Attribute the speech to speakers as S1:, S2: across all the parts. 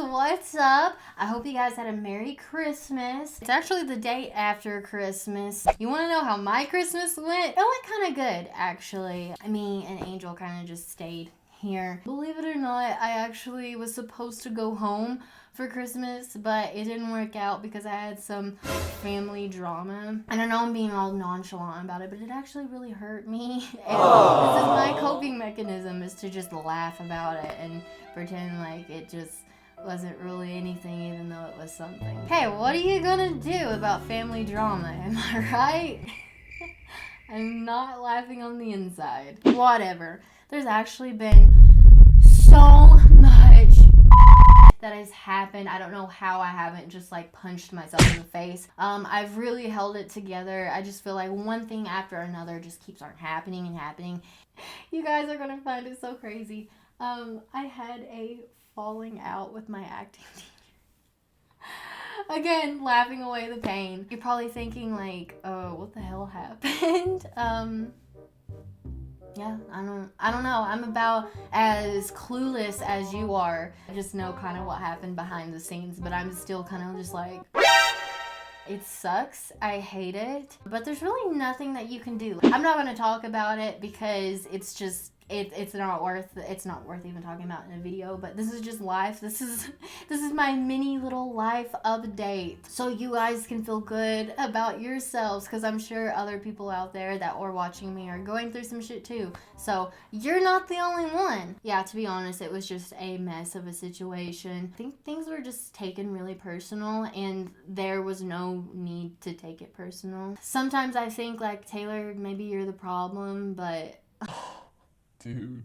S1: what's up? I hope you guys had a Merry Christmas. It's actually the day after Christmas. You want to know how my Christmas went? It went kind of good, actually. Me and Angel kind of just stayed here. Believe it or not, I actually was supposed to go home for Christmas, but it didn't work out because I had some family drama. And I know I'm being all nonchalant about it, but it actually really hurt me. And this is my coping mechanism, is to just laugh about it and pretend like it just wasn't really anything, even though it was something. Hey, what are you gonna do about family drama? Am I right? I'm not laughing on the inside. Whatever. There's actually been so much that has happened. I don't know how I haven't just like punched myself in the face. I've really held it together. I just feel like one thing after another just keeps on happening and happening. You guys are gonna find it so crazy. I had a falling out with my acting teacher. Again, laughing away the pain. You're probably thinking like, oh, what the hell happened? Yeah, I don't know. I'm about as clueless as you are. I just know kind of what happened behind the scenes, but I'm still kind of just like, it sucks. I hate it. But there's really nothing that you can do. I'm not going to talk about it because it's just it's not worth even talking about in a video. But this is just life. This is my mini little life update, so you guys can feel good about yourselves, because I'm sure other people out there that are watching me are going through some shit too. So you're not the only one. Yeah, to be honest, it was just a mess of a situation. I think things were just taken really personal, and there was no need to take it personal. Sometimes I think like, Taylor, maybe you're the problem, but
S2: dude,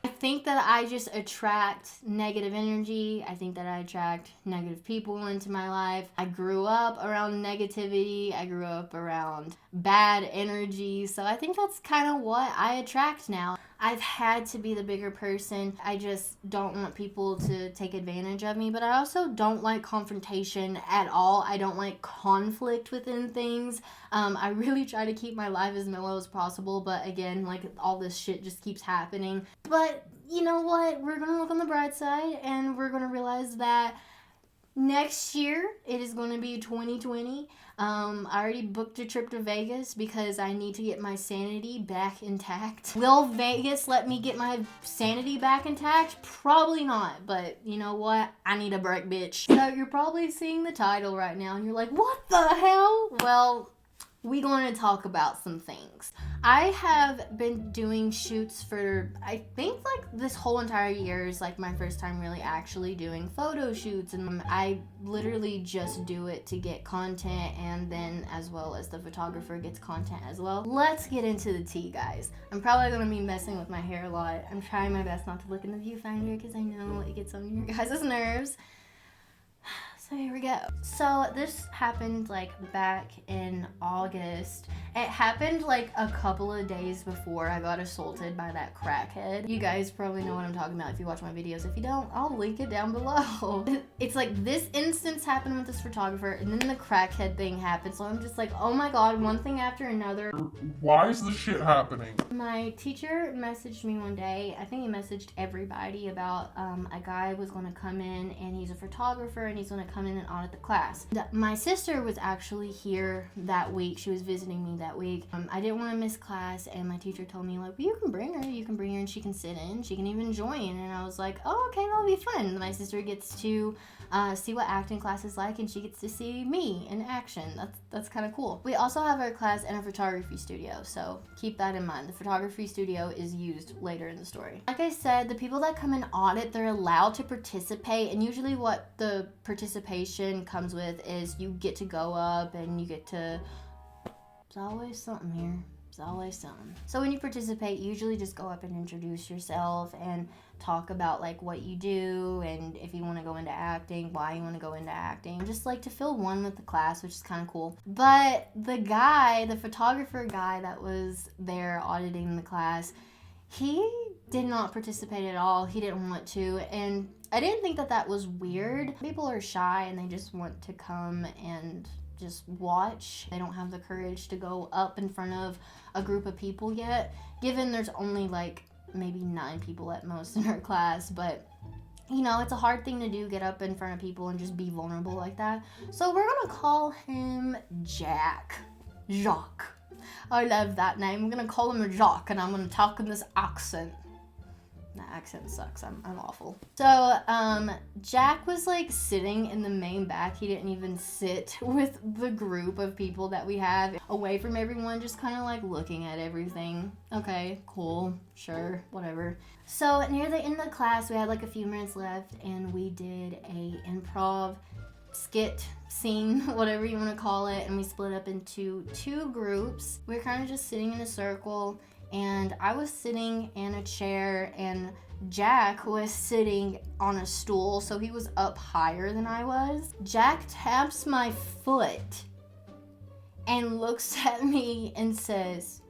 S1: I think that I just attract negative energy. I think that I attract negative people into my life. I grew up around negativity. I grew up around bad energy. So I think that's kind of what I attract now. I've had to be the bigger person. I just don't want people to take advantage of me, but I also don't like confrontation at all. I don't like conflict within things. I really try to keep my life as mellow as possible, but again, like, all this shit just keeps happening. But you know what? We're gonna look on the bright side, and we're gonna realize that next year, it is going to be 2020. I already booked a trip to Vegas because I need to get my sanity back intact. Will Vegas let me get my sanity back intact? Probably not, but you know what? I need a break, bitch. So you're probably seeing the title right now and you're like, what the hell? Well, we're going to talk about some things. I have been doing shoots for, I think, like, this whole entire year is like my first time really actually doing photo shoots, and I literally just do it to get content, and then as well as the photographer gets content as well. Let's get into the tea, guys. I'm probably going to be messing with my hair a lot. I'm trying my best not to look in the viewfinder because I know it gets on your guys' nerves. So here we go. So this happened like back in August. It happened like a couple of days before I got assaulted by that crackhead. You guys probably know what I'm talking about if you watch my videos. If you don't, I'll link it down below. It's like this instance happened with this photographer, and then the crackhead thing happened. So I'm just like, oh my god, one thing after another.
S2: why is this shit happening?
S1: My teacher messaged me one day. I think he messaged everybody about a guy was going to come in, and he's a photographer, and he's going to come in and audit the class. My sister was actually here that week. She was visiting me that week. I didn't want to miss class, and my teacher told me, like, well, you can bring her, and she can sit in, she can even join. And I was like, oh, okay, that'll be fun. My sister gets to see what acting class is like, and she gets to see me in action. That's kind of cool. We also have our class in a photography studio, so keep that in mind. The photography studio is used later in the story. Like I said, the people that come in audit, they're allowed to participate, and usually what the participation comes with is you get to go up and you get to... There's always something here. There's always something. So when you participate, you usually just go up and introduce yourself and talk about like what you do, and if you want to go into acting, why you want to go into acting. Just like to feel one with the class, which is kind of cool. But the photographer guy that was there auditing the class, he did not participate at all. He didn't want to, and I didn't think that was weird. People are shy and they just want to come and just watch. They don't have the courage to go up in front of a group of people yet, given there's only like maybe 9 people at most in our class. But you know, it's a hard thing to do, get up in front of people and just be vulnerable like that. So we're gonna call him Jack. Jacques. I love that name. I'm gonna call him Jacques, and I'm gonna talk in this accent. That accent sucks. I'm awful. So, Jack was like sitting in the main back. He didn't even sit with the group of people that we have, away from everyone, just kind of like looking at everything. Okay, cool, sure, whatever. So near the end of the class, we had like a few minutes left, and we did a improv skit, scene, whatever you want to call it, and we split up into 2 groups. We were kind of just sitting in a circle, and I was sitting in a chair, and Jack was sitting on a stool, so he was up higher than I was. Jack taps my foot and looks at me and says,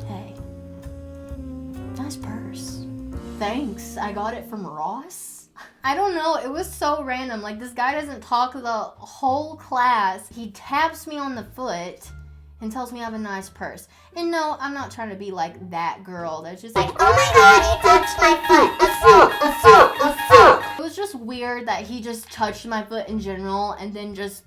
S1: "Hey, nice purse. Thanks, I got it from Ross." I don't know, it was so random. Like, this guy doesn't talk to the whole class. He taps me on the foot and tells me I have a nice purse. And no, I'm not trying to be like that girl that's just like, "Oh my god, he touched my foot. It was just weird that he just touched my foot in general and then just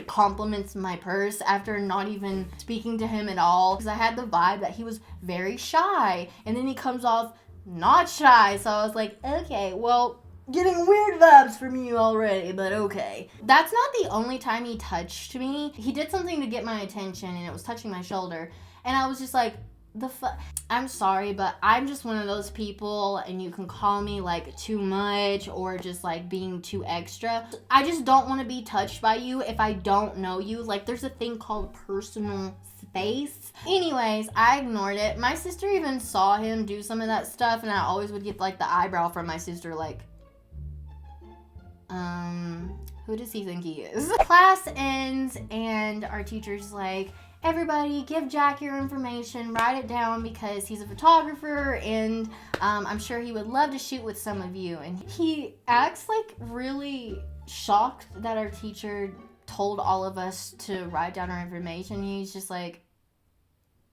S1: compliments my purse after not even speaking to him at all. Because I had the vibe that he was very shy, and then he comes off not shy. So I was like, okay, well, getting weird vibes from you already, but okay. That's not the only time he touched me. He did something to get my attention, and it was touching my shoulder. And I was just like, I'm sorry, but I'm just one of those people, and you can call me like too much or just like being too extra. I just don't want to be touched by you if I don't know you. Like, there's a thing called personal space. Anyways, I ignored it. My sister even saw him do some of that stuff, and I always would get like the eyebrow from my sister, like, who does he think he is? Class ends, and our teacher's like, "Everybody give Jack your information, write it down because he's a photographer, and I'm sure he would love to shoot with some of you." And he acts like really shocked that our teacher told all of us to write down our information. He's just like,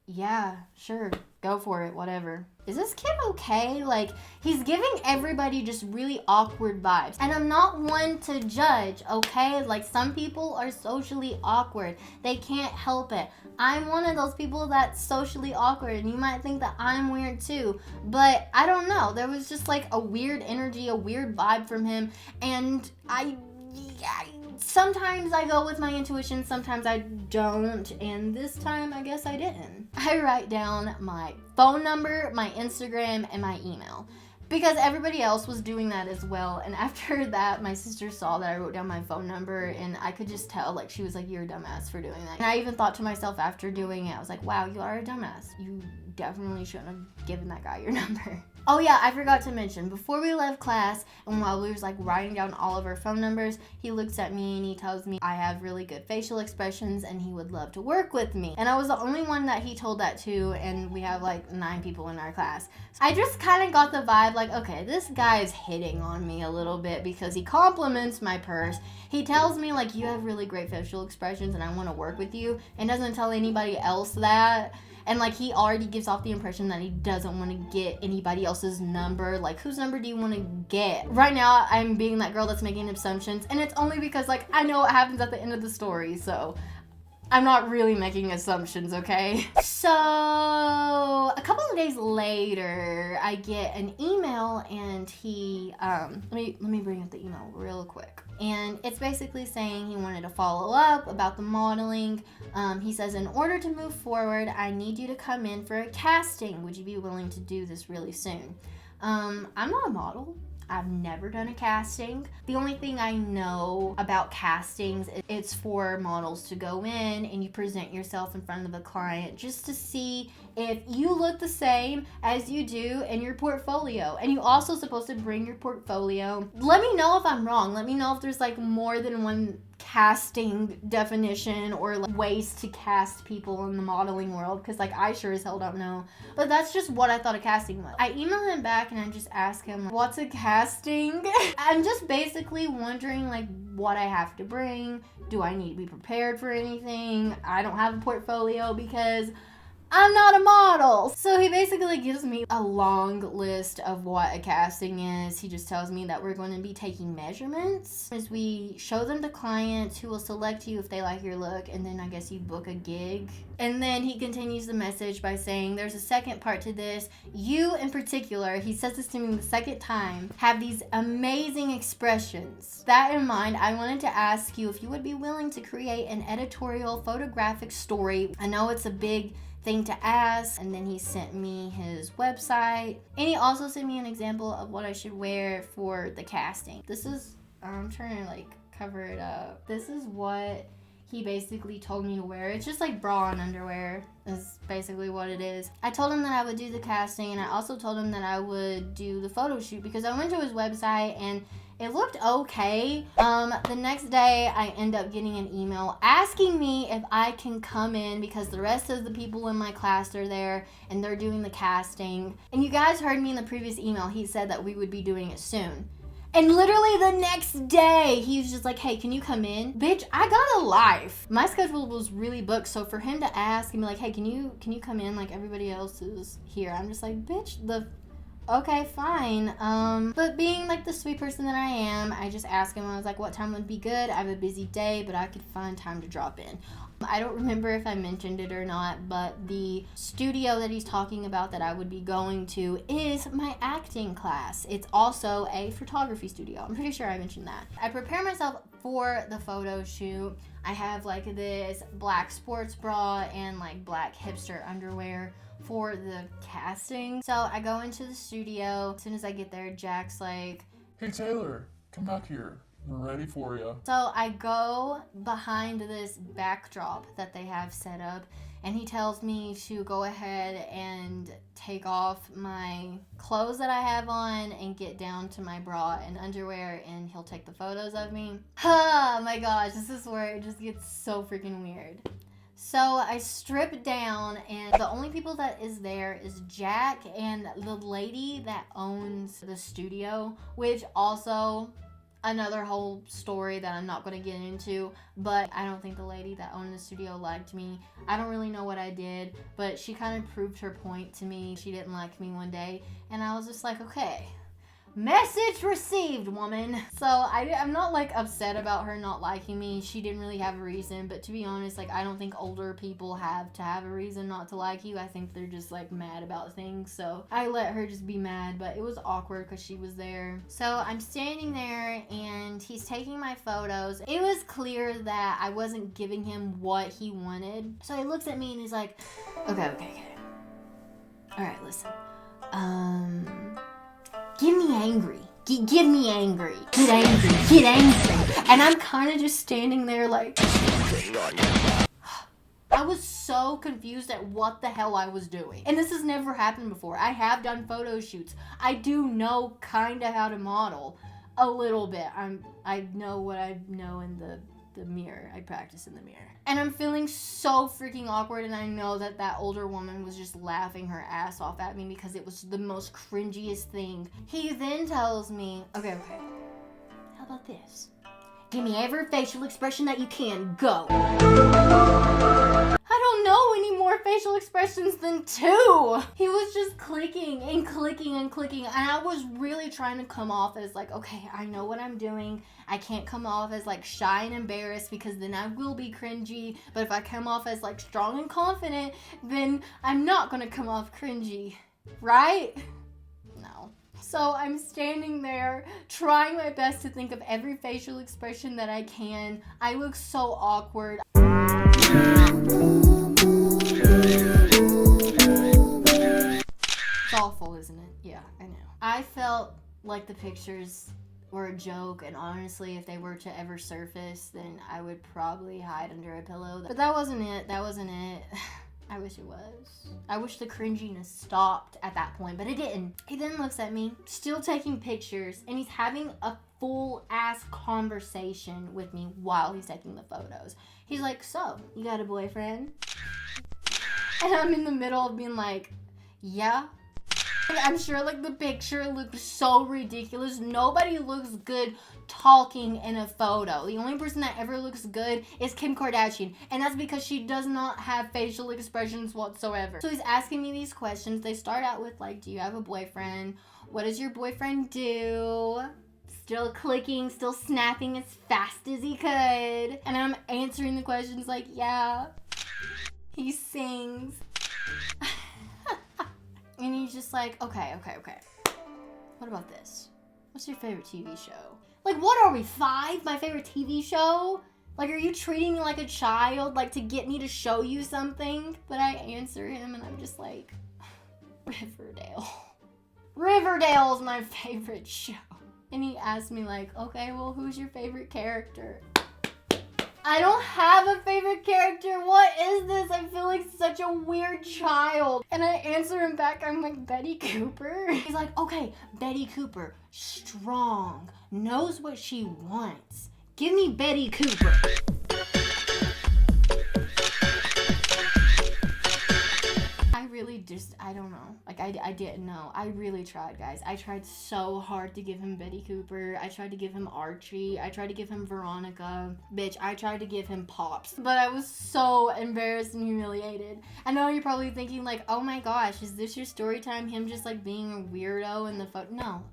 S1: "Yeah, sure, go for it, whatever." Is this kid okay? Like, he's giving everybody just really awkward vibes. And I'm not one to judge, okay? Like, some people are socially awkward. They can't help it. I'm one of those people that's socially awkward, and you might think that I'm weird too. But I don't know. There was just like a weird energy, a weird vibe from him. And sometimes I go with my intuition, sometimes I don't, and this time I guess I didn't. I write down my phone number, my Instagram, and my email, because everybody else was doing that as well. And after that, my sister saw that I wrote down my phone number, and I could just tell, like, she was like, "You're a dumbass for doing that." And I even thought to myself after doing it, I was like, wow, you are a dumbass. You definitely shouldn't have given that guy your number. Oh yeah, I forgot to mention, before we left class, and while we was like writing down all of our phone numbers, he looks at me and he tells me I have really good facial expressions and he would love to work with me. And I was the only one that he told that to, and we have like 9 people in our class. I just kind of got the vibe like, okay, this guy is hitting on me a little bit because he compliments my purse. He tells me like, you have really great facial expressions and I want to work with you, and doesn't tell anybody else that. And, like, he already gives off the impression that he doesn't want to get anybody else's number. Like, whose number do you want to get? Right now, I'm being that girl that's making assumptions. And it's only because, like, I know what happens at the end of the story. So, I'm not really making assumptions, okay? So, a couple of days later, I get an email, and he, let me bring up the email real quick. And it's basically saying he wanted to follow up about the modeling. He says, in order to move forward, I need you to come in for a casting. Would you be willing to do this really soon? I'm not a model. I've never done a casting. The only thing I know about castings, it's for models to go in and you present yourself in front of a client just to see if you look the same as you do in your portfolio. And you also supposed to bring your portfolio. Let me know if I'm wrong. Let me know if there's like more than one casting definition or like ways to cast people in the modeling world, because like I sure as hell don't know. But that's just what I thought a casting was. I email him back and I just ask him, what's a casting? I'm just basically wondering like what I have to bring. Do I need to be prepared for anything? I don't have a portfolio because I'm not a model. So he basically gives me a long list of what a casting is. He just tells me that we're going to be taking measurements as we show them to clients who will select you if they like your look, and then I guess you book a gig. And then he continues the message by saying there's a second part to this. You in particular, he says this to me the second time, have these amazing expressions. That in mind, I wanted to ask you if you would be willing to create an editorial photographic story. I know it's a big thing to ask. And then he sent me his website, and he also sent me an example of what I should wear for the casting. This is, I'm trying to like cover it up. This is what he basically told me to wear. It's just like bra and underwear is basically what it is. I told him that I would do the casting, and I also told him that I would do the photo shoot because I went to his website and it looked okay. The next day I end up getting an email asking me if I can come in because the rest of the people in my class are there and they're doing the casting. And you guys heard me in the previous email, he said that we would be doing it soon. And literally the next day, he was just like, hey, can you come in? Bitch, I got a life. My schedule was really booked, so for him to ask and be like, hey, can you come in like everybody else is here? I'm just like, bitch, okay, fine. But being like the sweet person that I am, I just asked him, I was like, what time would be good? I have a busy day, but I could find time to drop in. I don't remember if I mentioned it or not, but the studio that he's talking about that I would be going to is my acting class. It's also a photography studio. I'm pretty sure I mentioned that. I prepare myself for the photo shoot. I have like this black sports bra and like black hipster underwear for the casting. So I go into the studio. As soon as I get there, Jack's like,
S2: Hey Taylor, come back here. We're ready for you.
S1: So I go behind this backdrop that they have set up, and he tells me to go ahead and take off my clothes that I have on and get down to my bra and underwear, and he'll take the photos of me. Oh my gosh, this is where it just gets so freaking weird. So I strip down, and the only people that is there is Jack and the lady that owns the studio, which also another whole story that I'm not going to get into, but I don't think the lady that owned the studio liked me. I don't really know what I did, but she kind of proved her point to me. She didn't like me one day, and I was just like, okay, message received, woman. So I'm not like upset about her not liking me. She didn't really have a reason, but to be honest, like I don't think older people have to have a reason not to like you. I think they're just like mad about things, so I let her just be mad, but it was awkward because she was there. So I'm standing there and he's taking my photos. It was clear that I wasn't giving him what he wanted, so he looks at me and he's like, okay, all right, listen, get me angry. Get me angry. Get angry. And I'm kind of just standing there like, I was so confused at what the hell I was doing. And this has never happened before. I have done photo shoots. I do know kind of how to model a little bit. I know what I know in the mirror. I practice in the mirror. And I'm feeling so freaking awkward, and I know that older woman was just laughing her ass off at me because it was the most cringiest thing. He then tells me, okay, how about this? Give me every facial expression that you can. Go. I don't know any more facial expressions than 2. He was just clicking and clicking and clicking, and I was really trying to come off as like, okay, I know what I'm doing. I can't come off as like shy and embarrassed because then I will be cringy. But if I come off as like strong and confident, then I'm not gonna come off cringy, right? No. So I'm standing there trying my best to think of every facial expression that I can. I look so awkward. It's awful, isn't it? Yeah, I know. I felt like the pictures were a joke, and honestly, if they were to ever surface, then I would probably hide under a pillow. But that wasn't it. I wish it was. I wish the cringiness stopped at that point, but it didn't. He then looks at me, still taking pictures, and he's having a full-ass conversation with me while he's taking the photos. He's like, so, you got a boyfriend? And I'm in the middle of being like, yeah. I'm sure like the picture looked so ridiculous. Nobody looks good talking in a photo. The only person that ever looks good is Kim Kardashian, and that's because she does not have facial expressions whatsoever. So he's asking me these questions. They start out with like, do you have a boyfriend? What does your boyfriend do? Still clicking, still snapping as fast as he could. And I'm answering the questions like, yeah, he sings. And he's just like, okay. What about this? What's your favorite TV show? Like, what are we, 5? My favorite TV show? Like, are you treating me like a child, like, to get me to show you something? But I answer him, and I'm just like, Riverdale. Riverdale's my favorite show. And he asked me, like, okay, well, who's your favorite character? I don't have a favorite character. What is this? I feel like such a weird child. And I answer him back, I'm like, Betty Cooper? He's like, okay, Betty Cooper, strong, knows what she wants. Give me Betty Cooper. I don't know. Like, I didn't know. I really tried, guys. I tried so hard to give him Betty Cooper. I tried to give him Archie. I tried to give him Veronica. Bitch, I tried to give him Pops. But I was so embarrassed and humiliated. I know you're probably thinking, like, oh my gosh, is this your story time? Him just, like, being a weirdo in the photo? No.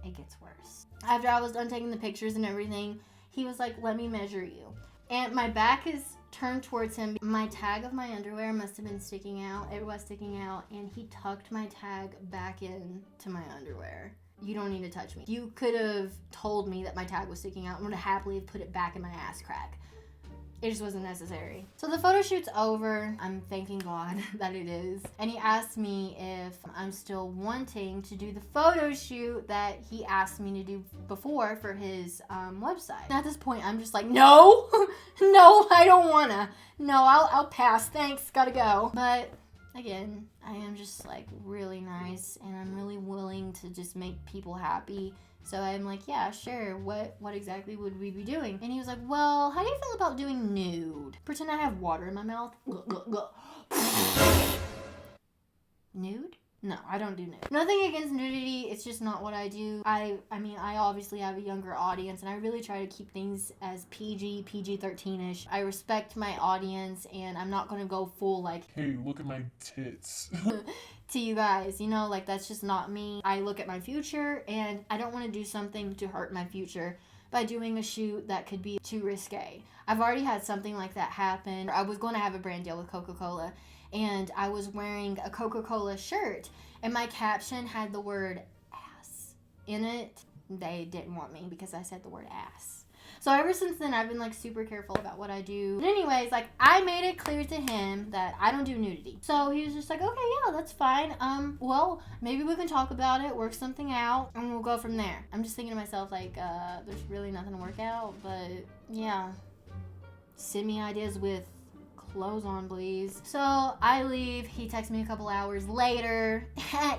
S1: It gets worse. After I was done taking the pictures and everything, he was like, let me measure you. And my back is turned towards him. My tag of my underwear must have been sticking out. It was sticking out, and he tucked my tag back into my underwear. You don't need to touch me. You could have told me that my tag was sticking out and would have happily put it back in my ass crack. It just wasn't necessary. So the photo shoot's over. I'm thanking God that it is. And he asked me if I'm still wanting to do the photo shoot that he asked me to do before for his website. And at this point, I'm just like, no, no, I don't wanna. No, I'll pass. Thanks, gotta go. But again, I am just like really nice, and I'm really willing to just make people happy. So I'm like, yeah, sure. What exactly would we be doing? And he was like, well, how do you feel about doing nude? Pretend I have water in my mouth. Nude? No, I don't do nude. Nothing against nudity. It's just not what I do. I mean, I obviously have a younger audience, and I really try to keep things as PG-13-ish. I respect my audience, and I'm not going to go full, like,
S2: hey, look at my tits.
S1: to you guys, you know, like, that's just not me. I look at my future, and I don't want to do something to hurt my future by doing a shoot that could be too risque. I've already had something like that happen. I was going to have a brand deal with Coca-Cola, and I was wearing a Coca-Cola shirt, and my caption had the word ass in it. They didn't want me because I said the word ass. So ever since then, I've been, like, super careful about what I do. But anyways, like, I made it clear to him that I don't do nudity. So he was just like, okay, yeah, that's fine. Well, maybe we can talk about it, work something out, and we'll go from there. I'm just thinking to myself, like, there's really nothing to work out, but yeah. Send me ideas with clothes on, please. So I leave. He texts me a couple hours later.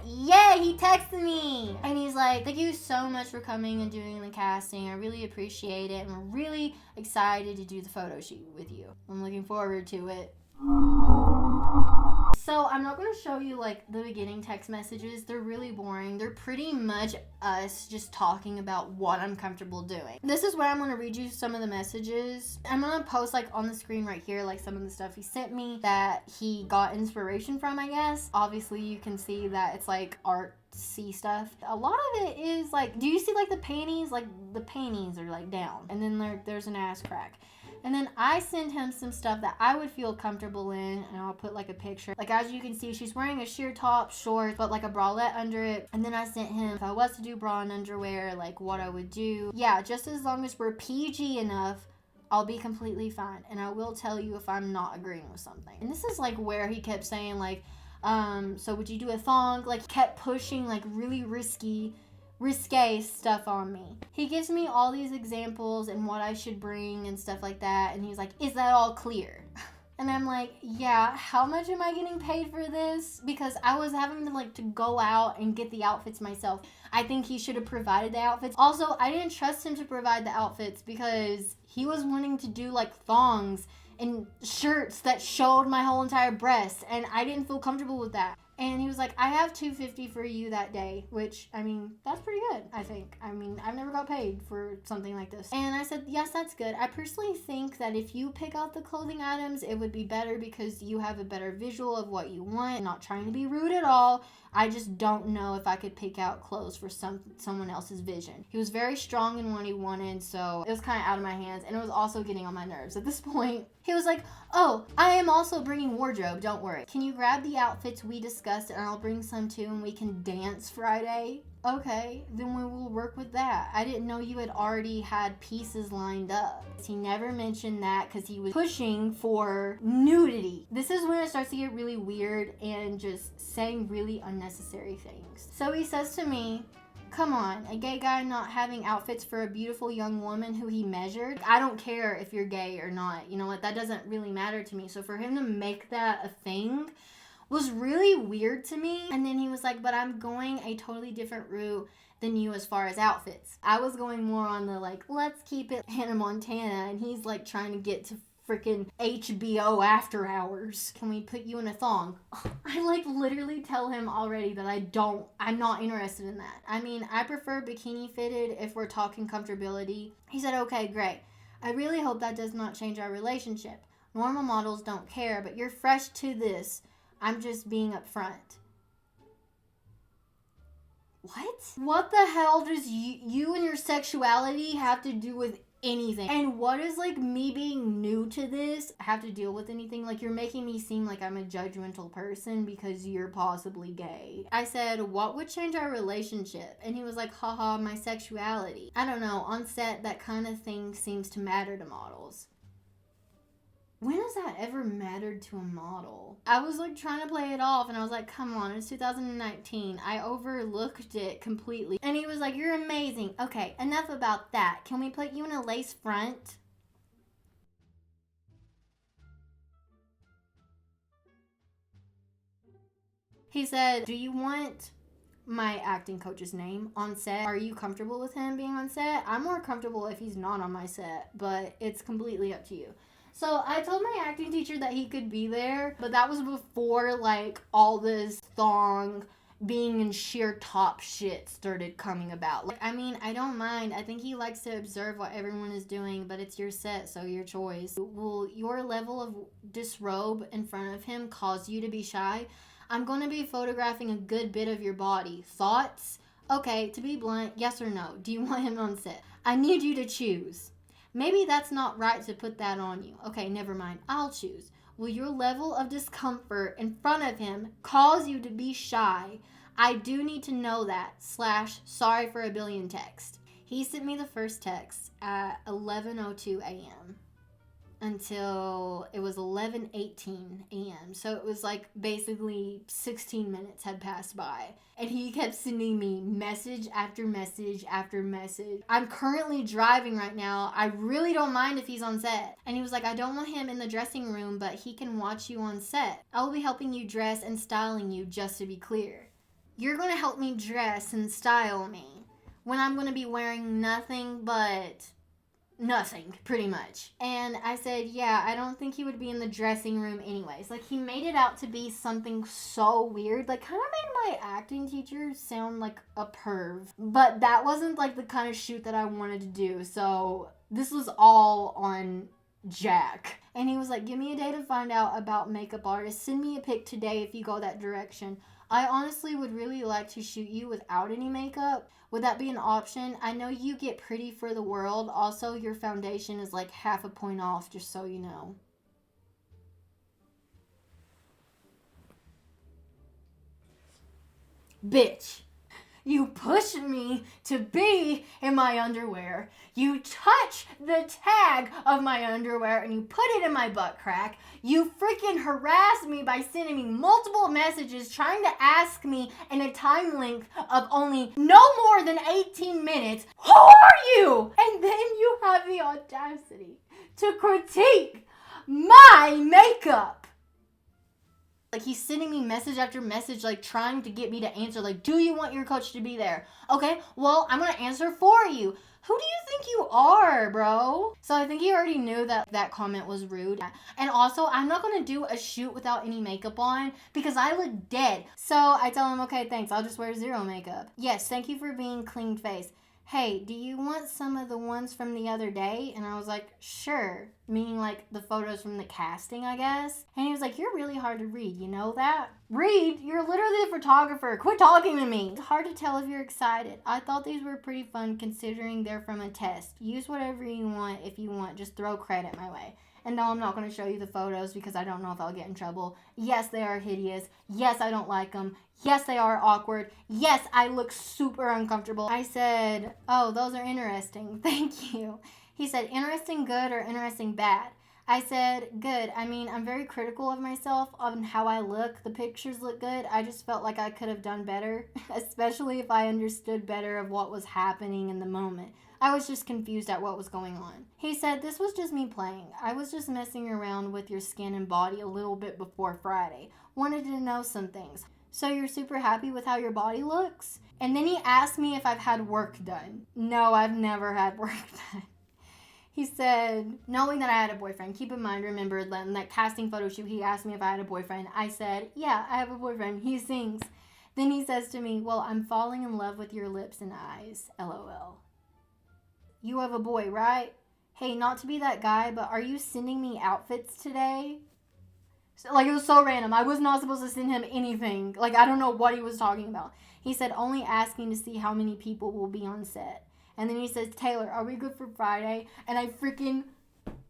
S1: Yeah, he texted me. And he's like, thank you so much for coming and doing the casting. I really appreciate it. And we're really excited to do the photo shoot with you. I'm looking forward to it. So I'm not going to show you, like, the beginning text messages. They're really boring. They're pretty much us just talking about what I'm comfortable doing. This is where I'm going to read you some of the messages. I'm going to post, like, on the screen right here, like, some of the stuff he sent me that he got inspiration from, I guess. Obviously, you can see that it's, like, artsy stuff. A lot of it is, like, do you see, like, the panties? Like, the panties are, like, down. And then there's an ass crack. And then I send him some stuff that I would feel comfortable in, and I'll put, like, a picture. Like, as you can see, she's wearing a sheer top, shorts, but, like, a bralette under it. And then I sent him, if I was to do bra and underwear, like, what I would do. Yeah, just as long as we're PG enough, I'll be completely fine. And I will tell you if I'm not agreeing with something. And this is, like, where he kept saying, like, so would you do a thong? Like, kept pushing, like, really risque stuff on me. He gives me all these examples and what I should bring and stuff like that, and he's like, is that all clear? And I'm like, yeah, how much am I getting paid for this? Because I was having to, like, to go out and get the outfits myself. I think he should have provided the outfits. Also, I didn't trust him to provide the outfits because he was wanting to do, like, thongs and shirts that showed my whole entire breast, and I didn't feel comfortable with that. And he was like, I have $250 for you that day, which, I mean, that's pretty good, I think. I mean, I've never got paid for something like this. And I said, yes, that's good. I personally think that if you pick out the clothing items, it would be better because you have a better visual of what you want. I'm not trying to be rude at all. I just don't know if I could pick out clothes for someone else's vision. He was very strong in what he wanted, so it was kind of out of my hands, and it was also getting on my nerves at this point. He was like, oh, I am also bringing wardrobe, don't worry. Can you grab the outfits we discussed and I'll bring some too and we can dance Friday? Okay, then we will work with that. I didn't know you had already had pieces lined up. He never mentioned that because he was pushing for nudity. This is when it starts to get really weird and just saying really unnecessary things. So he says to me, come on, a gay guy not having outfits for a beautiful young woman who he measured? I don't care if you're gay or not. You know what? That doesn't really matter to me. So for him to make that a thing was really weird to me. And then he was like, but I'm going a totally different route than you as far as outfits. I was going more on the like, let's keep it Hannah Montana. And he's like trying to get to freaking HBO After Hours. Can we put you in a thong? I like literally tell him already that I'm not interested in that. I mean, I prefer bikini fitted if we're talking comfortability. He said, okay, great. I really hope that does not change our relationship. Normal models don't care, but you're fresh to this. I'm just being upfront. What? What the hell does you and your sexuality have to do with anything? And what does like me being new to this have to deal with anything? Like you're making me seem like I'm a judgmental person because you're possibly gay. I said, what would change our relationship? And he was like, haha, my sexuality. I don't know, on set that kind of thing seems to matter to models. When has that ever mattered to a model? I was like trying to play it off and I was like, come on, it's 2019. I overlooked it completely. And he was like, you're amazing. Okay, enough about that. Can we put you in a lace front? He said, do you want my acting coach's name on set? Are you comfortable with him being on set? I'm more comfortable if he's not on my set, but it's completely up to you. So I told my acting teacher that he could be there, but that was before like all this thong being in sheer top shit started coming about. Like, I mean, I don't mind. I think he likes to observe what everyone is doing, but it's your set, so your choice. Will your level of disrobe in front of him cause you to be shy? I'm going to be photographing a good bit of your body. Thoughts? Okay, to be blunt, yes or no. Do you want him on set? I need you to choose. Maybe that's not right to put that on you. Okay, never mind. I'll choose. Will your level of discomfort in front of him cause you to be shy? I do need to know that. / sorry for a billion text. He sent me the first text at 11:02 a.m. until it was 11:18 a.m. So it was like basically 16 minutes had passed by. And he kept sending me message after message after message. I'm currently driving right now. I really don't mind if he's on set. And he was like, I don't want him in the dressing room, but he can watch you on set. I will be helping you dress and styling you, just to be clear. You're going to help me dress and style me when I'm going to be wearing nothing but nothing, pretty much. And I said, yeah, I don't think he would be in the dressing room anyways. Like, he made it out to be something so weird. Like, kind of made my acting teacher sound like a perv. But that wasn't, like, the kind of shoot that I wanted to do. So, this was all on Jack. And he was like, give me a day to find out about makeup artists. Send me a pic today if you go that direction. I honestly would really like to shoot you without any makeup. Would that be an option? I know you get pretty for the world. Also, your foundation is like half a point off, just so you know. Bitch. You push me to be in my underwear. You touch the tag of my underwear and you put it in my butt crack. You freaking harass me by sending me multiple messages trying to ask me in a time length of only no more than 18 minutes. Who are you? And then you have the audacity to critique my makeup. Like, he's sending me message after message, like, trying to get me to answer. Like, do you want your coach to be there? Okay, well, I'm going to answer for you. Who do you think you are, bro? So I think he already knew that that comment was rude. And also, I'm not going to do a shoot without any makeup on because I look dead. So I tell him, okay, thanks. I'll just wear zero makeup. Yes, thank you for being clean faced. Hey, do you want some of the ones from the other day? And I was like, sure. Meaning like the photos from the casting, I guess. And he was like, you're really hard to read. You know that? Read? You're literally the photographer. Quit talking to me. It's hard to tell if you're excited. I thought these were pretty fun considering they're from a test. Use whatever you want if you want. Just throw credit my way. And no, I'm not going to show you the photos because I don't know if I'll get in trouble. Yes, they are hideous. Yes, I don't like them. Yes, they are awkward. Yes, I look super uncomfortable. I said, oh, those are interesting. Thank you. He said, interesting good or interesting bad? I said, good. I mean, I'm very critical of myself on how I look. The pictures look good. I just felt like I could have done better, especially if I understood better of what was happening in the moment. I was just confused at what was going on. He said, this was just me playing. I was just messing around with your skin and body a little bit before Friday. Wanted to know some things. So you're super happy with how your body looks? And then he asked me if I've had work done. No, I've never had work done. He said, knowing that I had a boyfriend, keep in mind, remember, in that casting photo shoot, he asked me if I had a boyfriend. I said, yeah, I have a boyfriend. He sings. Then he says to me, well, I'm falling in love with your lips and eyes, LOL. You have a boy, right? Hey, not to be that guy, but are you sending me outfits today? So, like, it was so random. I was not supposed to send him anything. Like, I don't know what he was talking about. He said, only asking to see how many people will be on set. And then he says, Taylor, are we good for Friday? And I freaking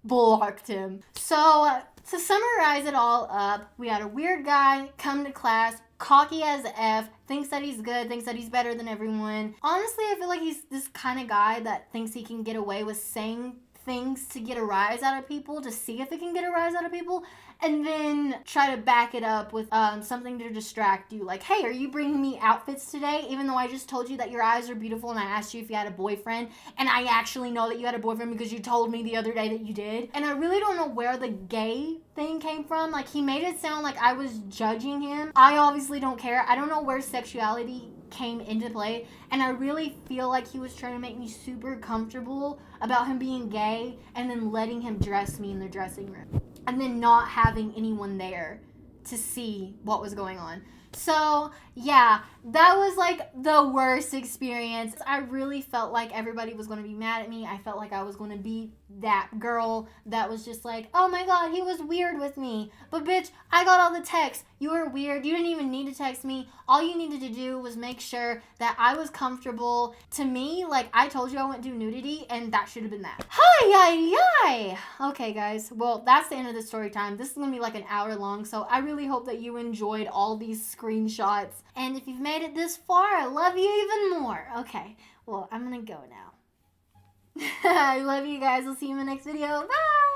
S1: blocked him. So, to summarize it all up, we had a weird guy come to class, cocky as F, thinks that he's good, thinks that he's better than everyone. Honestly, I feel like he's this kind of guy that thinks he can get away with saying things to get a rise out of people, to see if it can get a rise out of people, and then try to back it up with something to distract you. Like, hey, are you bringing me outfits today? Even though I just told you that your eyes are beautiful and I asked you if you had a boyfriend, and I actually know that you had a boyfriend because you told me the other day that you did. And I really don't know where the gay thing came from. Like, he made it sound like I was judging him. I obviously don't care. I don't know where sexuality came into play, and I really feel like he was trying to make me super comfortable about him being gay and then letting him dress me in the dressing room and then not having anyone there to see what was going on. So, yeah, that was like the worst experience. I really felt like everybody was going to be mad at me. I felt like I was going to be that girl that was just like, oh my god, he was weird with me. But bitch, I got all the texts. You were weird. You didn't even need to text me. All you needed to do was make sure that I was comfortable. To me, like, I told you I wouldn't do nudity, and that should have been that. Hi. Okay, guys. Well, that's the end of the story time. This is going to be like an hour long, so I really hope that you enjoyed all these screenshots. And if you've made it this far, I love you even more. Okay, well, I'm going to go now. I love you guys. I'll see you in the next video. Bye!